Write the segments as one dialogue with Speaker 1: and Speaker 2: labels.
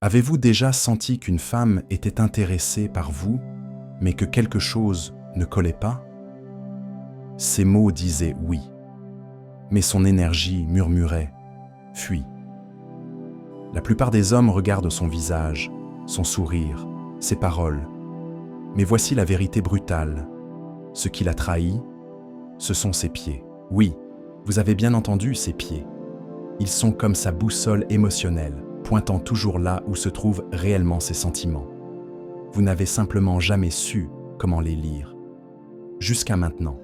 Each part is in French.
Speaker 1: Avez-vous déjà senti qu'une femme était intéressée par vous, mais que quelque chose ne collait pas? Ses mots disaient oui, mais son énergie murmurait « fuis ». La plupart des hommes regardent son visage, son sourire, ses paroles. Mais voici la vérité brutale. Ce qui l'a trahi, ce sont ses pieds. Oui, vous avez bien entendu, ses pieds. Ils sont comme sa boussole émotionnelle, pointant toujours là où se trouvent réellement ses sentiments. Vous n'avez simplement jamais su comment les lire. Jusqu'à maintenant.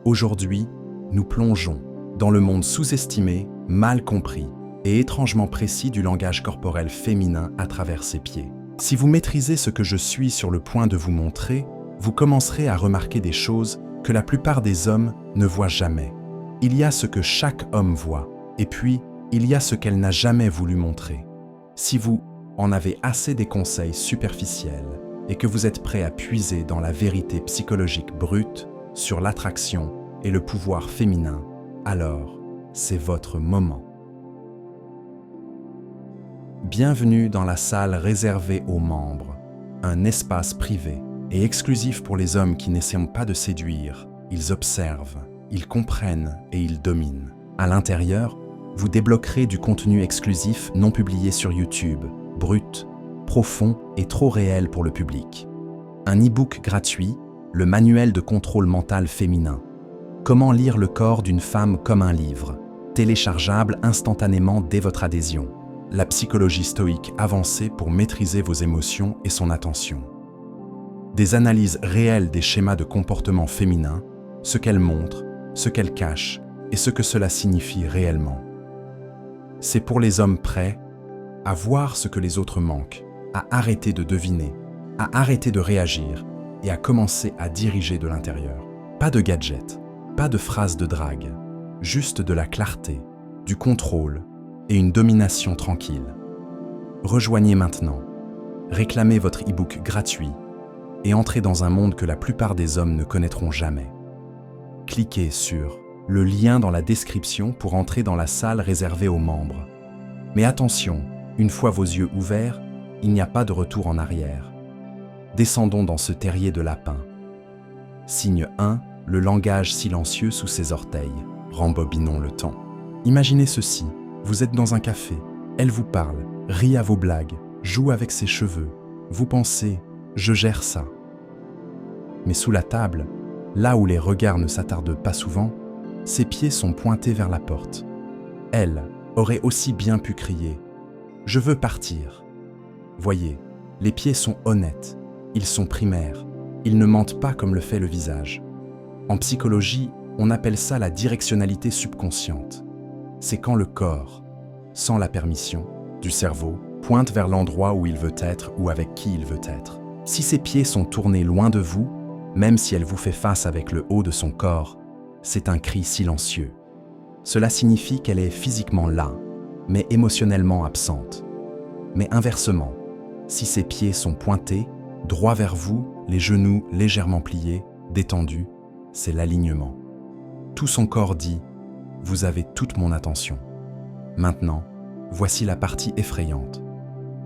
Speaker 1: Aujourd'hui, nous plongeons dans le monde sous-estimé, mal compris et étrangement précis du langage corporel féminin à travers ses pieds. Si vous maîtrisez ce que je suis sur le point de vous montrer, vous commencerez à remarquer des choses que la plupart des hommes ne voient jamais. Il y a ce que chaque homme voit, et puis il y a ce qu'elle n'a jamais voulu montrer. Si vous en avez assez des conseils superficiels et que vous êtes prêt à puiser dans la vérité psychologique brute sur l'attraction et le pouvoir féminin, alors c'est votre moment. Bienvenue dans la salle réservée aux membres, un espace privé et exclusif pour les hommes qui n'essaient pas de séduire. Ils observent, ils comprennent et ils dominent. À l'intérieur, vous débloquerez du contenu exclusif non publié sur YouTube, brut, profond et trop réel pour le public. Un e-book gratuit, le manuel de contrôle mental féminin. Comment lire le corps d'une femme comme un livre, téléchargeable instantanément dès votre adhésion. La psychologie stoïque avancée pour maîtriser vos émotions et son attention. Des analyses réelles des schémas de comportement féminin, ce qu'elles montrent, ce qu'elles cachent et ce que cela signifie réellement. C'est pour les hommes prêts à voir ce que les autres manquent, à arrêter de deviner, à arrêter de réagir et à commencer à diriger de l'intérieur. Pas de gadgets, pas de phrases de drague, juste de la clarté, du contrôle et une domination tranquille. Rejoignez maintenant, réclamez votre e-book gratuit et entrez dans un monde que la plupart des hommes ne connaîtront jamais. Cliquez sur le lien dans la description pour entrer dans la salle réservée aux membres. Mais attention, une fois vos yeux ouverts, il n'y a pas de retour en arrière. Descendons dans ce terrier de lapin. Signe 1, le langage silencieux sous ses orteils. Rembobinons le temps. Imaginez ceci. Vous êtes dans un café, elle vous parle, rit à vos blagues, joue avec ses cheveux. Vous pensez « je gère ça ». Mais sous la table, là où les regards ne s'attardent pas souvent, ses pieds sont pointés vers la porte. Elle aurait aussi bien pu crier « je veux partir ». Voyez, les pieds sont honnêtes, ils sont primaires, ils ne mentent pas comme le fait le visage. En psychologie, on appelle ça la directionnalité subconsciente. C'est quand le corps, sans la permission du cerveau, pointe vers l'endroit où il veut être ou avec qui il veut être. Si ses pieds sont tournés loin de vous, même si elle vous fait face avec le haut de son corps, c'est un cri silencieux. Cela signifie qu'elle est physiquement là, mais émotionnellement absente. Mais inversement, si ses pieds sont pointés, droit vers vous, les genoux légèrement pliés, détendus, c'est l'alignement. Tout son corps dit « Vous avez toute mon attention ». Maintenant, voici la partie effrayante.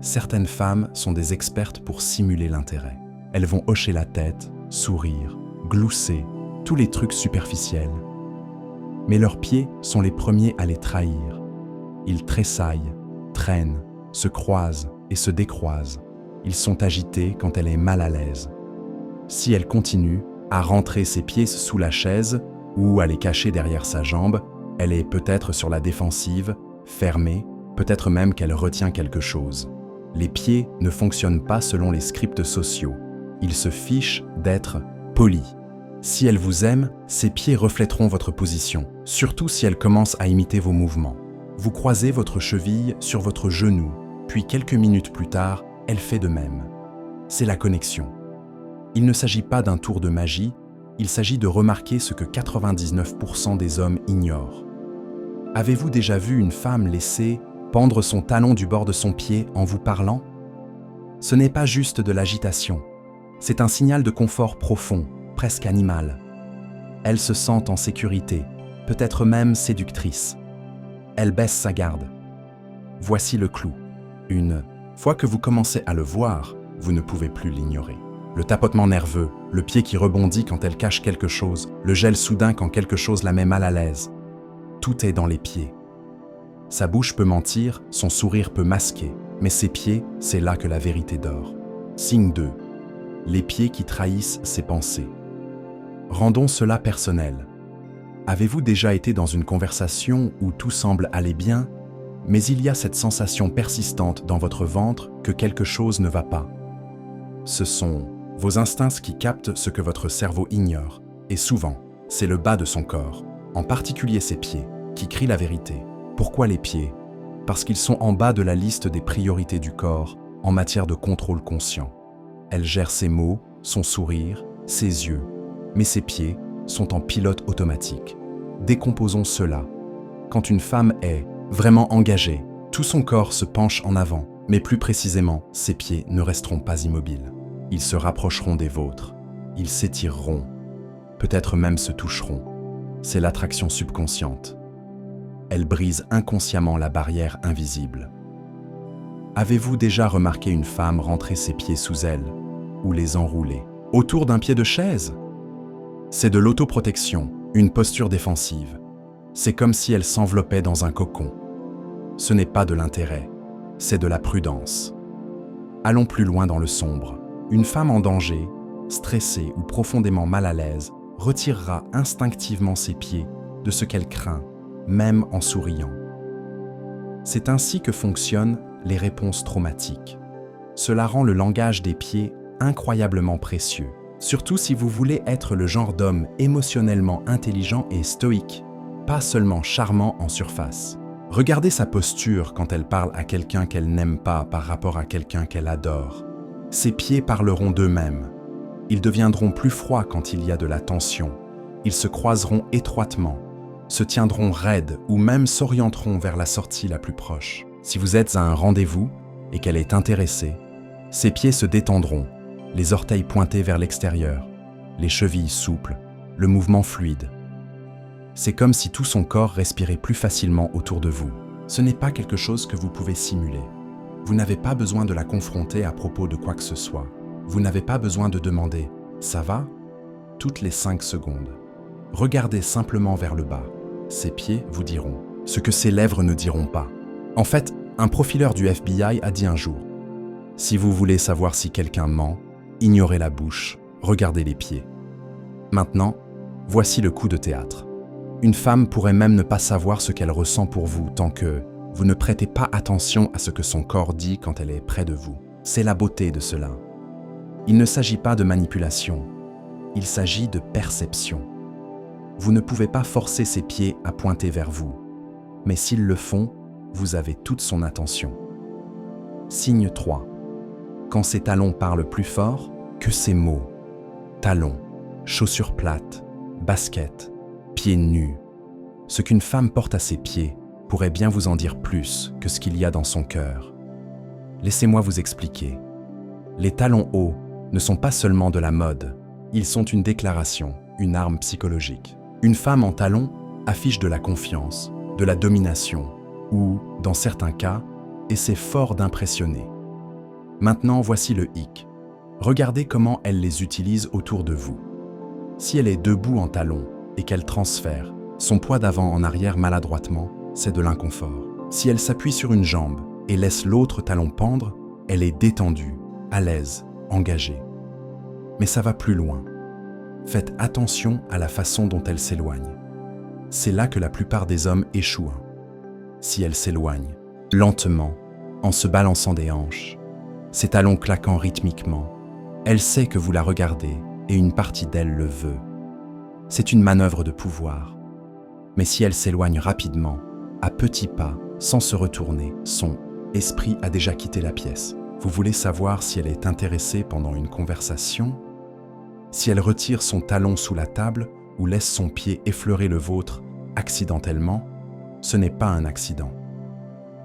Speaker 1: Certaines femmes sont des expertes pour simuler l'intérêt. Elles vont hocher la tête, sourire, glousser, tous les trucs superficiels. Mais leurs pieds sont les premiers à les trahir. Ils tressaillent, traînent, se croisent et se décroisent. Ils sont agités quand elle est mal à l'aise. Si elle continue à rentrer ses pieds sous la chaise ou à les cacher derrière sa jambe, elle est peut-être sur la défensive, fermée, peut-être même qu'elle retient quelque chose. Les pieds ne fonctionnent pas selon les scripts sociaux. Ils se fichent d'être polis. Si elle vous aime, ses pieds reflèteront votre position, surtout si elle commence à imiter vos mouvements. Vous croisez votre cheville sur votre genou, puis quelques minutes plus tard, elle fait de même. C'est la connexion. Il ne s'agit pas d'un tour de magie, il s'agit de remarquer ce que 99% des hommes ignorent. Avez-vous déjà vu une femme laisser pendre son talon du bord de son pied en vous parlant? Ce n'est pas juste de l'agitation, c'est un signal de confort profond, presque animal. Elle se sent en sécurité, peut-être même séductrice. Elle baisse sa garde. Voici le clou. Une Fois que vous commencez à le voir, vous ne pouvez plus l'ignorer. Le tapotement nerveux, le pied qui rebondit quand elle cache quelque chose, le gel soudain quand quelque chose la met mal à l'aise. Tout est dans les pieds. Sa bouche peut mentir, son sourire peut masquer, mais ses pieds, c'est là que la vérité dort. Signe 2. Les pieds qui trahissent ses pensées. Rendons cela personnel. Avez-vous déjà été dans une conversation où tout semble aller bien, mais il y a cette sensation persistante dans votre ventre que quelque chose ne va pas? Ce sont vos instincts qui captent ce que votre cerveau ignore, et souvent, c'est le bas de son corps, en particulier ses pieds, qui crient la vérité. Pourquoi les pieds? Parce qu'ils sont en bas de la liste des priorités du corps en matière de contrôle conscient. Elle gère ses mots, son sourire, ses yeux, mais ses pieds sont en pilote automatique. Décomposons cela. Quand une femme est vraiment engagée, tout son corps se penche en avant, mais plus précisément, ses pieds ne resteront pas immobiles. Ils se rapprocheront des vôtres, ils s'étireront, peut-être même se toucheront. C'est l'attraction subconsciente. Elle brise inconsciemment la barrière invisible. Avez-vous déjà remarqué une femme rentrer ses pieds sous elle ou les enrouler autour d'un pied de chaise? C'est de l'autoprotection, une posture défensive. C'est comme si elle s'enveloppait dans un cocon. Ce n'est pas de l'intérêt, c'est de la prudence. Allons plus loin dans le sombre. Une femme en danger, stressée ou profondément mal à l'aise, retirera instinctivement ses pieds de ce qu'elle craint, même en souriant. C'est ainsi que fonctionnent les réponses traumatiques. Cela rend le langage des pieds incroyablement précieux, surtout si vous voulez être le genre d'homme émotionnellement intelligent et stoïque, pas seulement charmant en surface. Regardez sa posture quand elle parle à quelqu'un qu'elle n'aime pas par rapport à quelqu'un qu'elle adore. Ses pieds parleront d'eux-mêmes. Ils deviendront plus froids quand il y a de la tension. Ils se croiseront étroitement, se tiendront raides ou même s'orienteront vers la sortie la plus proche. Si vous êtes à un rendez-vous et qu'elle est intéressée, ses pieds se détendront, les orteils pointés vers l'extérieur, les chevilles souples, le mouvement fluide. C'est comme si tout son corps respirait plus facilement autour de vous. Ce n'est pas quelque chose que vous pouvez simuler. Vous n'avez pas besoin de la confronter à propos de quoi que ce soit. Vous n'avez pas besoin de demander « ça va ?» toutes les 5 secondes. Regardez simplement vers le bas. Ses pieds vous diront ce que ses lèvres ne diront pas. En fait, un profileur du FBI a dit un jour « si vous voulez savoir si quelqu'un ment, ignorez la bouche, regardez les pieds. » Maintenant, voici le coup de théâtre. Une femme pourrait même ne pas savoir ce qu'elle ressent pour vous tant que vous ne prêtez pas attention à ce que son corps dit quand elle est près de vous. C'est la beauté de cela. Il ne s'agit pas de manipulation, il s'agit de perception. Vous ne pouvez pas forcer ses pieds à pointer vers vous, mais s'ils le font, vous avez toute son attention. Signe 3. Quand ses talons parlent plus fort que ses mots. Talons, chaussures plates, baskets, pieds nus. Ce qu'une femme porte à ses pieds pourrait bien vous en dire plus que ce qu'il y a dans son cœur. Laissez-moi vous expliquer. Les talons hauts ne sont pas seulement de la mode, ils sont une déclaration, une arme psychologique. Une femme en talons affiche de la confiance, de la domination, ou, dans certains cas, essaie fort d'impressionner. Maintenant, voici le hic. Regardez comment elle les utilise autour de vous. Si elle est debout en talons et qu'elle transfère son poids d'avant en arrière maladroitement, c'est de l'inconfort. Si elle s'appuie sur une jambe et laisse l'autre talon pendre, elle est détendue, à l'aise, engagée. Mais ça va plus loin. Faites attention à la façon dont elle s'éloigne. C'est là que la plupart des hommes échouent. Si elle s'éloigne, lentement, en se balançant des hanches, ses talons claquant rythmiquement, elle sait que vous la regardez et une partie d'elle le veut. C'est une manœuvre de pouvoir. Mais si elle s'éloigne rapidement, à petits pas, sans se retourner, son esprit a déjà quitté la pièce. Vous voulez savoir si elle est intéressée pendant une conversation? Si elle retire son talon sous la table ou laisse son pied effleurer le vôtre accidentellement, ce n'est pas un accident.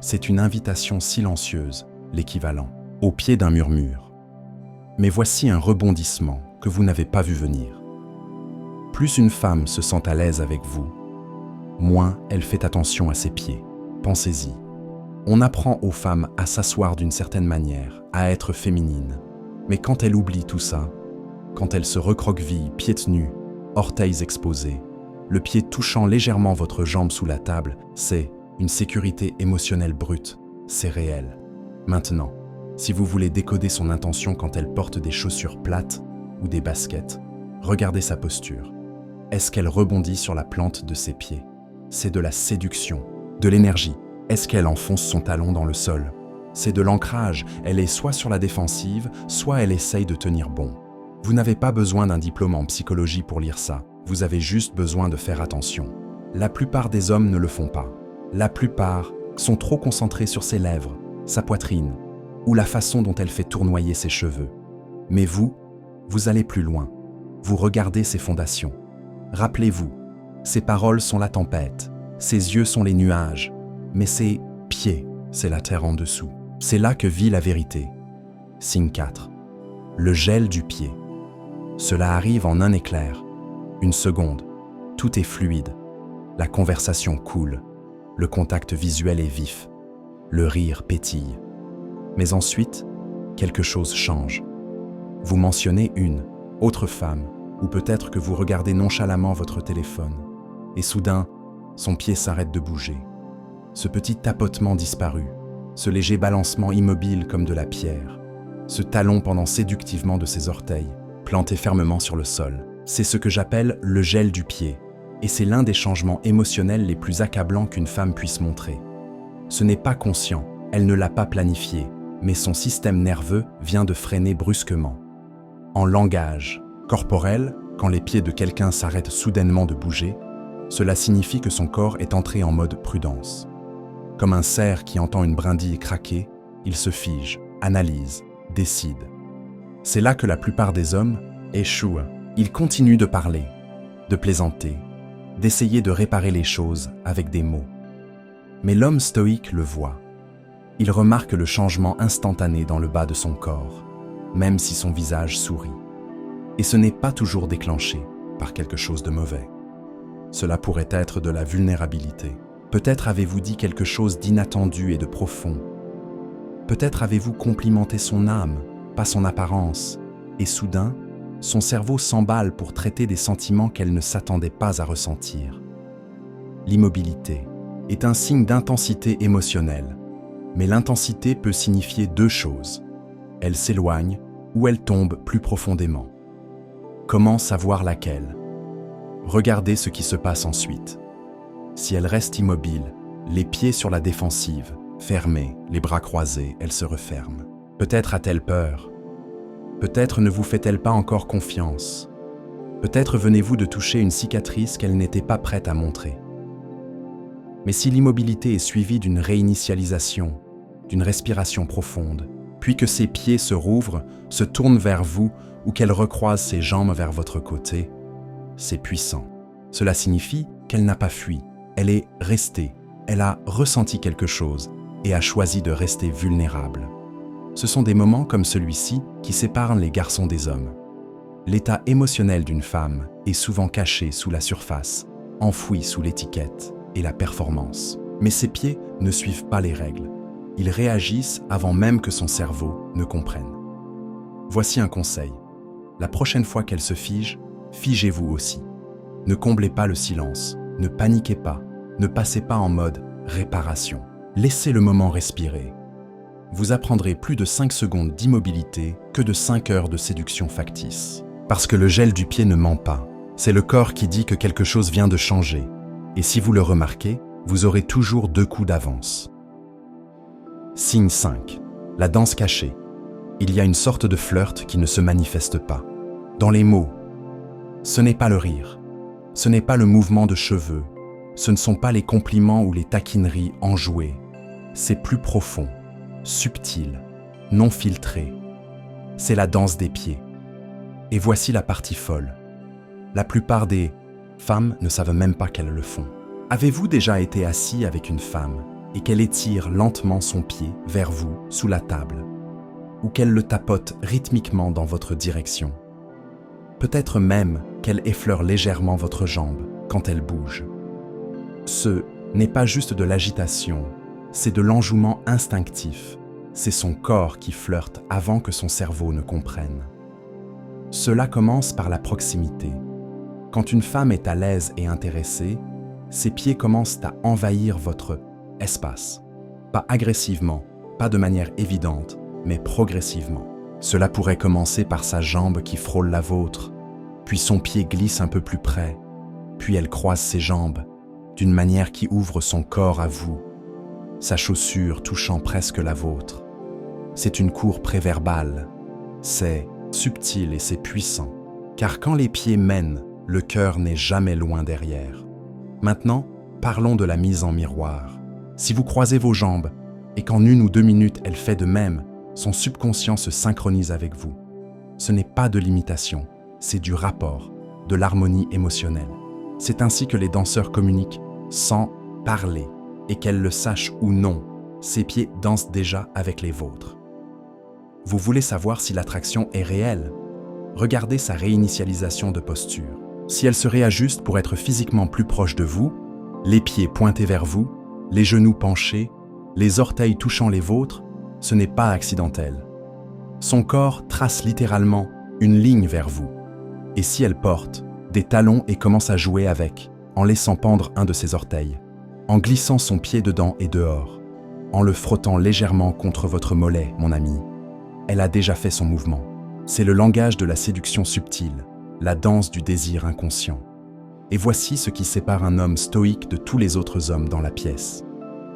Speaker 1: C'est une invitation silencieuse, l'équivalent, au pied d'un murmure. Mais voici un rebondissement que vous n'avez pas vu venir. Plus une femme se sent à l'aise avec vous, moins elle fait attention à ses pieds. Pensez-y. On apprend aux femmes à s'asseoir d'une certaine manière, à être féminines. Mais quand elles oublient tout ça, quand elles se recroquevillent, pieds nus, orteils exposés, le pied touchant légèrement votre jambe sous la table, c'est une sécurité émotionnelle brute, c'est réel. Maintenant, si vous voulez décoder son intention quand elle porte des chaussures plates ou des baskets, regardez sa posture. Est-ce qu'elle rebondit sur la plante de ses pieds? C'est de la séduction, de l'énergie. Est-ce qu'elle enfonce son talon dans le sol? C'est de l'ancrage, elle est soit sur la défensive, soit elle essaye de tenir bon. Vous n'avez pas besoin d'un diplôme en psychologie pour lire ça, vous avez juste besoin de faire attention. La plupart des hommes ne le font pas. La plupart sont trop concentrés sur ses lèvres, sa poitrine, ou la façon dont elle fait tournoyer ses cheveux. Mais vous allez plus loin. Vous regardez ses fondations. Rappelez-vous, ses paroles sont la tempête, ses yeux sont les nuages, mais ses pieds, c'est la terre en dessous. C'est là que vit la vérité. Signe 4. Le gel du pied. Cela arrive en un éclair, une seconde. Tout est fluide. La conversation coule. Le contact visuel est vif. Le rire pétille. Mais ensuite, quelque chose change. Vous mentionnez une autre femme, ou peut-être que vous regardez nonchalamment votre téléphone, et soudain, son pied s'arrête de bouger. Ce petit tapotement disparu, ce léger balancement immobile comme de la pierre, ce talon pendant séductivement de ses orteils, planté fermement sur le sol, c'est ce que j'appelle le gel du pied, et c'est l'un des changements émotionnels les plus accablants qu'une femme puisse montrer. Ce n'est pas conscient, elle ne l'a pas planifié, mais son système nerveux vient de freiner brusquement. En langage corporel, quand les pieds de quelqu'un s'arrêtent soudainement de bouger, cela signifie que son corps est entré en mode prudence. Comme un cerf qui entend une brindille craquer, il se fige, analyse, décide. C'est là que la plupart des hommes échouent. Ils continuent de parler, de plaisanter, d'essayer de réparer les choses avec des mots. Mais l'homme stoïque le voit. Il remarque le changement instantané dans le bas de son corps, même si son visage sourit. Et ce n'est pas toujours déclenché par quelque chose de mauvais. Cela pourrait être de la vulnérabilité. Peut-être avez-vous dit quelque chose d'inattendu et de profond. Peut-être avez-vous complimenté son âme, pas son apparence, et soudain, son cerveau s'emballe pour traiter des sentiments qu'elle ne s'attendait pas à ressentir. L'immobilité est un signe d'intensité émotionnelle, mais l'intensité peut signifier deux choses. Elle s'éloigne ou elle tombe plus profondément. Comment savoir laquelle? Regardez ce qui se passe ensuite. Si elle reste immobile, les pieds sur la défensive, fermés, les bras croisés, elle se referme. Peut-être a-t-elle peur. Peut-être ne vous fait-elle pas encore confiance. Peut-être venez-vous de toucher une cicatrice qu'elle n'était pas prête à montrer. Mais si l'immobilité est suivie d'une réinitialisation, d'une respiration profonde, puis que ses pieds se rouvrent, se tournent vers vous ou qu'elle recroise ses jambes vers votre côté, c'est puissant. Cela signifie qu'elle n'a pas fui, elle est restée, elle a ressenti quelque chose et a choisi de rester vulnérable. Ce sont des moments comme celui-ci qui séparent les garçons des hommes. L'état émotionnel d'une femme est souvent caché sous la surface, enfoui sous l'étiquette et la performance. Mais ses pieds ne suivent pas les règles. Ils réagissent avant même que son cerveau ne comprenne. Voici un conseil. La prochaine fois qu'elle se fige, figez-vous aussi. Ne comblez pas le silence, ne paniquez pas, ne passez pas en mode réparation. Laissez le moment respirer. Vous apprendrez plus de 5 secondes d'immobilité que de 5 heures de séduction factice. Parce que le gel du pied ne ment pas. C'est le corps qui dit que quelque chose vient de changer. Et si vous le remarquez, vous aurez toujours 2 coups d'avance. Signe 5. La danse cachée. Il y a une sorte de flirt qui ne se manifeste pas. Dans les mots, ce n'est pas le rire, ce n'est pas le mouvement de cheveux, ce ne sont pas les compliments ou les taquineries enjouées. C'est plus profond, subtil, non filtré. C'est la danse des pieds. Et voici la partie folle. La plupart des femmes ne savent même pas qu'elles le font. Avez-vous déjà été assis avec une femme et qu'elle étire lentement son pied vers vous sous la table, ou qu'elle le tapote rythmiquement dans votre direction? Peut-être même qu'elle effleure légèrement votre jambe quand elle bouge. Ce n'est pas juste de l'agitation, C'est de l'enjouement instinctif. C'est son corps qui flirte avant que son cerveau ne comprenne. Cela commence par la proximité. Quand une femme est à l'aise et intéressée, ses pieds commencent à envahir votre espace. Pas agressivement, pas de manière évidente, mais progressivement. Cela pourrait commencer par sa jambe qui frôle la vôtre, puis son pied glisse un peu plus près, puis elle croise ses jambes, d'une manière qui ouvre son corps à vous, sa chaussure touchant presque la vôtre. C'est une cour préverbale. C'est subtil et c'est puissant, car quand les pieds mènent, le cœur n'est jamais loin derrière. Maintenant, parlons de la mise en miroir. Si vous croisez vos jambes et qu'en 1 ou 2 minutes elle fait de même, son subconscient se synchronise avec vous. Ce n'est pas de l'imitation, c'est du rapport, de l'harmonie émotionnelle. C'est ainsi que les danseurs communiquent sans parler, et qu'elles le sachent ou non, ses pieds dansent déjà avec les vôtres. Vous voulez savoir si l'attraction est réelle? Regardez sa réinitialisation de posture. Si elle se réajuste pour être physiquement plus proche de vous, les pieds pointés vers vous, les genoux penchés, les orteils touchant les vôtres, ce n'est pas accidentel. Son corps trace littéralement une ligne vers vous. Et si elle porte des talons et commence à jouer avec, en laissant pendre un de ses orteils, en glissant son pied dedans et dehors, en le frottant légèrement contre votre mollet, mon ami, elle a déjà fait son mouvement. C'est le langage de la séduction subtile, la danse du désir inconscient. Et voici ce qui sépare un homme stoïque de tous les autres hommes dans la pièce.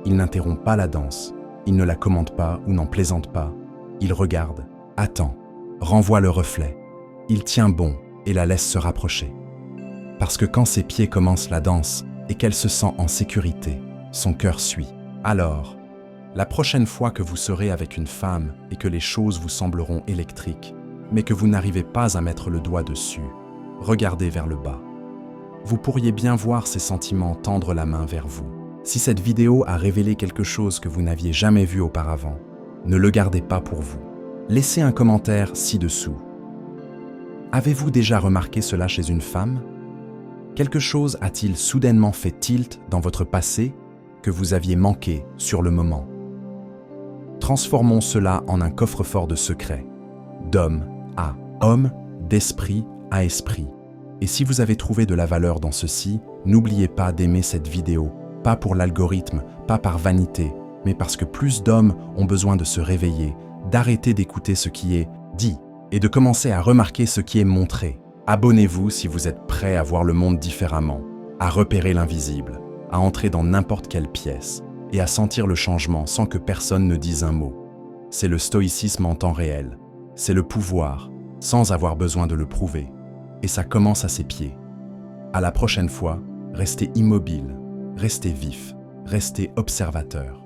Speaker 1: Il n'interrompt pas la danse, il ne la commente pas ou n'en plaisante pas. Il regarde, attend, renvoie le reflet. Il tient bon et la laisse se rapprocher. Parce que quand ses pieds commencent la danse et qu'elle se sent en sécurité, son cœur suit. Alors, la prochaine fois que vous serez avec une femme et que les choses vous sembleront électriques, mais que vous n'arrivez pas à mettre le doigt dessus, regardez vers le bas. Vous pourriez bien voir ces sentiments tendre la main vers vous. Si cette vidéo a révélé quelque chose que vous n'aviez jamais vu auparavant, ne le gardez pas pour vous. Laissez un commentaire ci-dessous. Avez-vous déjà remarqué cela chez une femme? Quelque chose a-t-il soudainement fait tilt dans votre passé que vous aviez manqué sur le moment? Transformons cela en un coffre-fort de secrets, d'homme à homme, d'esprit à esprit. Et si vous avez trouvé de la valeur dans ceci, n'oubliez pas d'aimer cette vidéo, pas pour l'algorithme, pas par vanité, mais parce que plus d'hommes ont besoin de se réveiller, d'arrêter d'écouter ce qui est dit et de commencer à remarquer ce qui est montré. Abonnez-vous si vous êtes prêt à voir le monde différemment, à repérer l'invisible, à entrer dans n'importe quelle pièce et à sentir le changement sans que personne ne dise un mot. C'est le stoïcisme en temps réel. C'est le pouvoir, sans avoir besoin de le prouver. Et ça commence à ses pieds. À la prochaine fois, restez immobile, restez vif, restez observateur.